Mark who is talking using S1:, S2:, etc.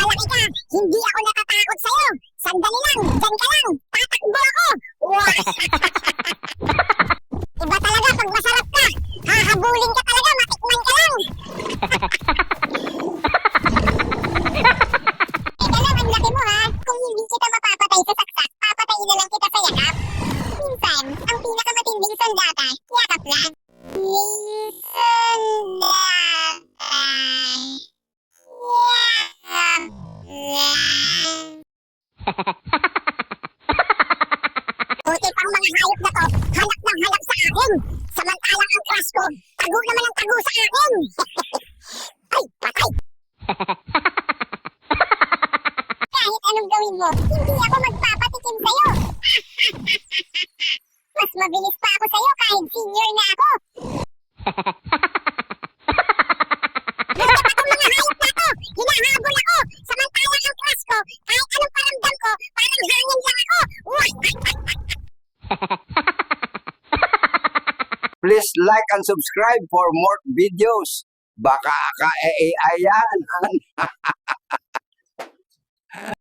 S1: malaki ka, hindi ako natatakot sa'yo. Sandali lang, dyan ka lang, tatakbo ako. Wow. Iba talaga pag masarap ka, hahabulin ka talaga, matikman ka lang. Teka lang, ang laki mo ha. Kung hindi kita mapapatay sa saksak, papatayin na lang kita sa yakap. Minsan, ang pinakamatinding sandata, yakap lang. Minsan yakap lang. Buti pang mga hayop na to, hanap ng hanap sa akin. Samantalang ang crush ko, tago naman ang tago sa akin. Ay, patay! Kahit anong gawin mo, hindi ako magpapatikim sa'yo. Mas mabilis pa ako sa'yo kahit senior na ako. Buti pa tong mga hayop na to, hinahabol ako. Samantalang ang crush ko, kahit anong paramdam ko, parang hangin lang ako.
S2: Please like and subscribe for more videos. Baka ka-AI yan.